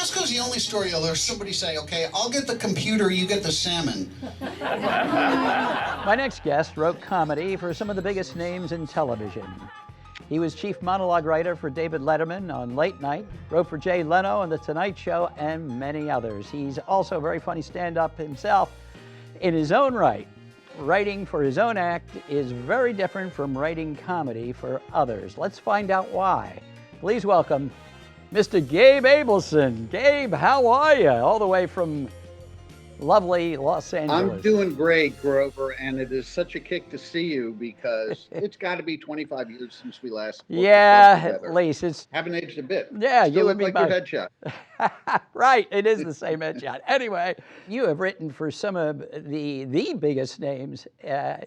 Costco's the only store you'll hear somebody say, okay, I'll get the computer, you get the salmon. My next guest wrote comedy for some of the biggest names in television. He was chief monologue writer for David Letterman on Late Night, wrote for Jay Leno on The Tonight Show, and many others. He's also a very funny stand-up himself in his own right. Writing for his own act is very different from writing comedy for others. Let's find out why. Please welcome Mr. Gabe Abelson. Gabe, how are you? All the way from lovely Los Angeles. I'm doing great, Grover, and it is such a kick to see you because it's got to be 25 years since we last worked at least it's haven't aged a bit. Yeah, Still you look and me like both. your headshot. Right, it is the same headshot. Anyway, you have written for some of the biggest names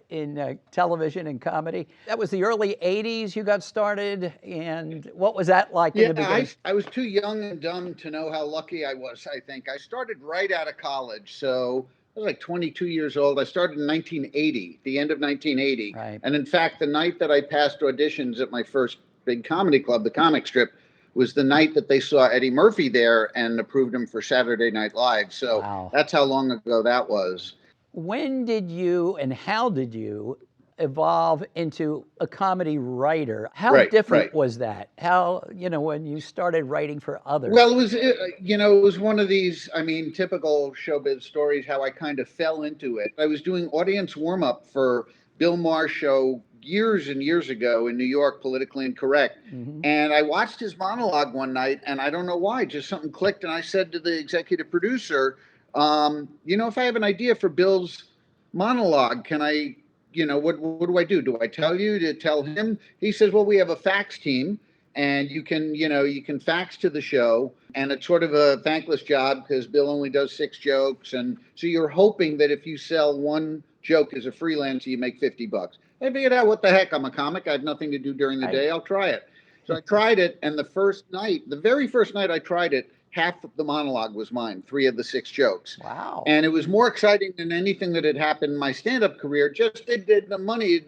in television and comedy. That was the early 80s you got started, and what was that like in the beginning? I was too young and dumb to know how lucky I was, I think. I started right out of college, so I was like 22 years old. I started in 1980, the end of 1980. Right. And in fact, the night that I passed auditions at my first big comedy club, the Comic Strip, was the night that they saw Eddie Murphy there and approved him for Saturday Night Live. So Wow. That's how long ago that was. When did you and how did you evolve into a comedy writer? How different was that? How, when you started writing for others? Well, it was one of these, typical showbiz stories, how I kind of fell into it. I was doing audience warm-up for Bill Maher's show years and years ago in New York, Politically Incorrect. Mm-hmm. And I watched his monologue one night, and I don't know why, just something clicked. And I said to the executive producer, if I have an idea for Bill's monologue, can I, what do I do? Do I tell you to tell him? He says, well, we have a fax team, and you can fax to the show, and it's sort of a thankless job because Bill only does 6 jokes. And so you're hoping that if you sell one joke as a freelancer, you make $50. I figured out, what the heck, I'm a comic. I have nothing to do during the day. I'll try it. So I tried it, and the very first night I tried it, half of the monologue was mine, 3 of the 6 jokes. Wow. And it was more exciting than anything that had happened in my stand-up career. Just the money,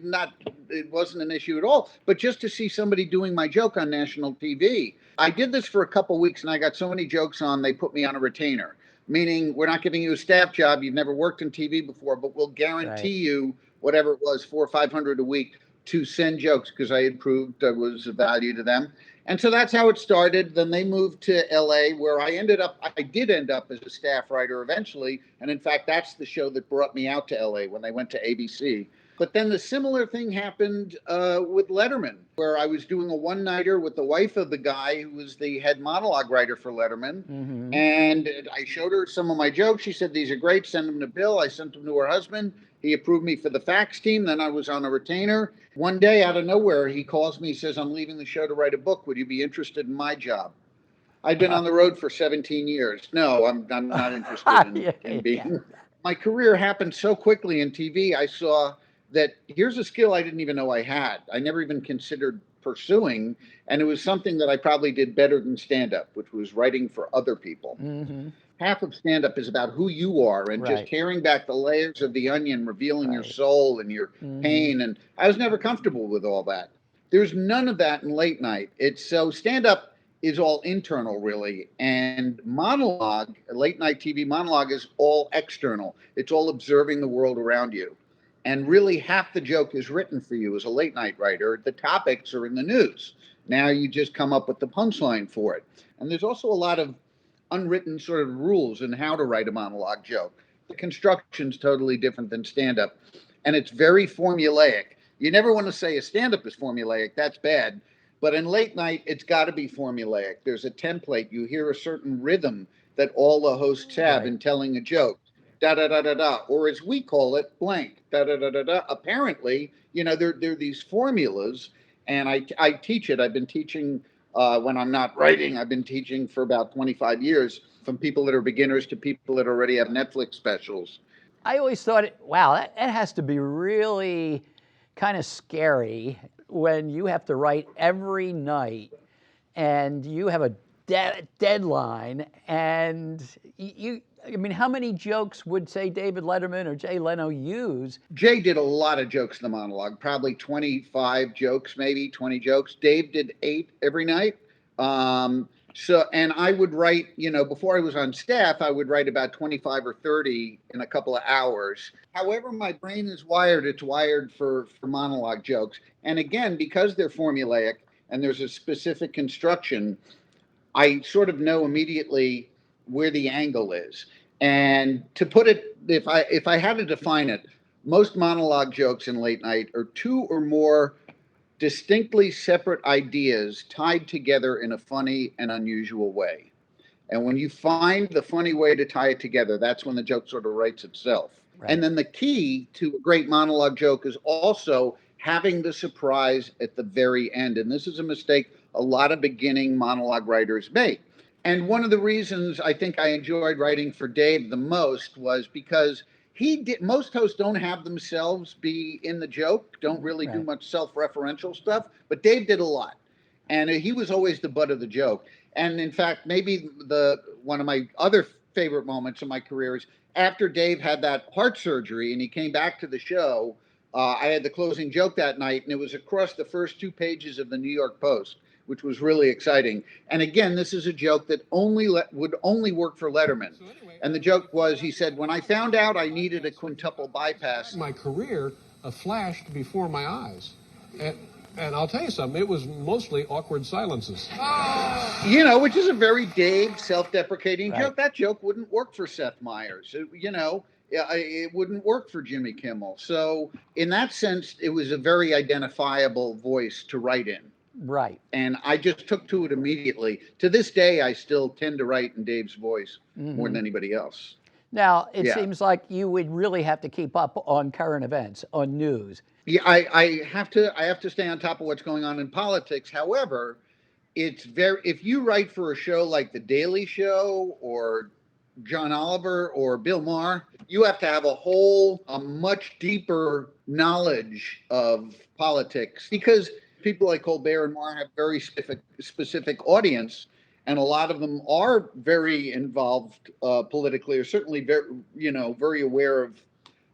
it wasn't an issue at all. But just to see somebody doing my joke on national TV. I did this for a couple weeks, and I got so many jokes on, they put me on a retainer. Meaning, we're not giving you a staff job. You've never worked in TV before, but we'll guarantee you whatever it was, $400 or $500 a week to send jokes because I had proved I was of value to them. And so that's how it started. Then they moved to LA, where I did end up as a staff writer eventually. And in fact, that's the show that brought me out to LA when they went to ABC. But then the similar thing happened with Letterman, where I was doing a one-nighter with the wife of the guy who was the head monologue writer for Letterman. Mm-hmm. And I showed her some of my jokes. She said, these are great. Send them to Bill. I sent them to her husband. He approved me for the fax team. Then I was on a retainer. One day, out of nowhere, he calls me. He says, I'm leaving the show to write a book. Would you be interested in my job? I've been on the road for 17 years. No, I'm not interested in being. Yeah. My career happened so quickly in TV. I saw that here's a skill I didn't even know I had. I never even considered pursuing. And it was something that I probably did better than stand-up, which was writing for other people. Mm-hmm. Half of stand-up is about who you are and just tearing back the layers of the onion, revealing your soul and your pain. And I was never comfortable with all that. There's none of that in late night. So stand-up is all internal, really. And monologue, late night TV monologue, is all external. It's all observing the world around you. And really half the joke is written for you as a late night writer. The topics are in the news. Now you just come up with the punchline for it. And there's also a lot of unwritten sort of rules in how to write a monologue joke. The construction's totally different than stand-up, and it's very formulaic. You never want to say a stand-up is formulaic. That's bad. But in late night, it's got to be formulaic. There's a template. You hear a certain rhythm that all the hosts have in telling a joke. Da-da-da-da-da. Or as we call it, blank. Da-da-da-da-da. Apparently, there are these formulas, and I teach it. I've been teaching when I'm not writing. I've been teaching for about 25 years, from people that are beginners to people that already have Netflix specials. I always thought, wow, that has to be really kind of scary when you have to write every night and you have a deadline, and how many jokes would, say, David Letterman or Jay Leno use? Jay did a lot of jokes in the monologue, probably 25 jokes, maybe 20 jokes. Dave did 8 every night. So, and I would write, before I was on staff, I would write about 25 or 30 in a couple of hours. However, my brain is wired, it's wired for monologue jokes. And again, because they're formulaic and there's a specific construction, I sort of know immediately where the angle is. And to put it, if I had to define it, most monologue jokes in late night are two or more distinctly separate ideas tied together in a funny and unusual way. And when you find the funny way to tie it together, that's when the joke sort of writes itself. Right. And then the key to a great monologue joke is also having the surprise at the very end. And this is a mistake a lot of beginning monologue writers make. And one of the reasons I think I enjoyed writing for Dave the most was because most hosts don't have themselves be in the joke, don't really do much self-referential stuff, but Dave did a lot. And he was always the butt of the joke. And in fact, maybe one of my other favorite moments in my career is after Dave had that heart surgery and he came back to the show, I had the closing joke that night, and it was across the first 2 pages of the New York Post, which was really exciting. And again, this is a joke that would only work for Letterman. And the joke was, he said, when I found out I needed a quintuple bypass. My career flashed before my eyes. And I'll tell you something, it was mostly awkward silences. Which is a very Dave self-deprecating joke. That joke wouldn't work for Seth Meyers. It wouldn't work for Jimmy Kimmel. So in that sense, it was a very identifiable voice to write in. Right. And I just took to it immediately. To this day, I still tend to write in Dave's voice more than anybody else. Now, it seems like you would really have to keep up on current events, on news. Yeah, I have to stay on top of what's going on in politics. However, if you write for a show like The Daily Show or John Oliver or Bill Maher, you have to have a much deeper knowledge of politics, because people like Colbert and Maher have very specific audience, and a lot of them are very involved politically, or certainly very aware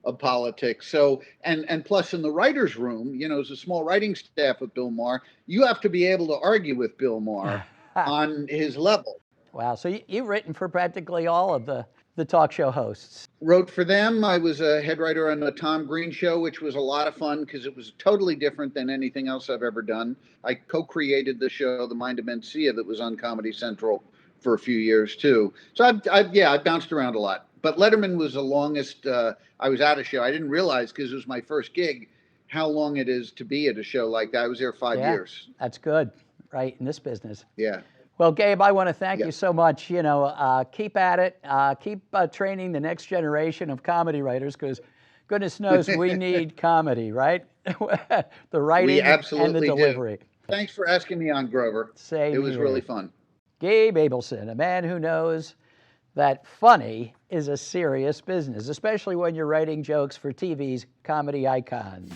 of politics. So, and plus in the writer's room, as a small writing staff with Bill Maher, you have to be able to argue with Bill Maher on his level. Wow. So you've written for practically all of the talk show hosts. Wrote for them. I was a head writer on the Tom Green Show, which was a lot of fun because it was totally different than anything else I've ever done. I co-created the show, The Mind of Mencia, that was on Comedy Central for a few years too. So I've bounced around a lot. But Letterman was the longest I was at a show. I didn't realize, because it was my first gig, how long it is to be at a show like that. I was there 5 years. That's good, right, in this business. Yeah. Well, Gabe, I want to thank you so much. Keep at it. Keep training the next generation of comedy writers, because goodness knows we need comedy, right? The writing and the delivery. Do. Thanks for asking me on, Grover. Same It was here. really fun. Gabe Abelson, a man who knows that funny is a serious business, especially when you're writing jokes for TV's comedy icons.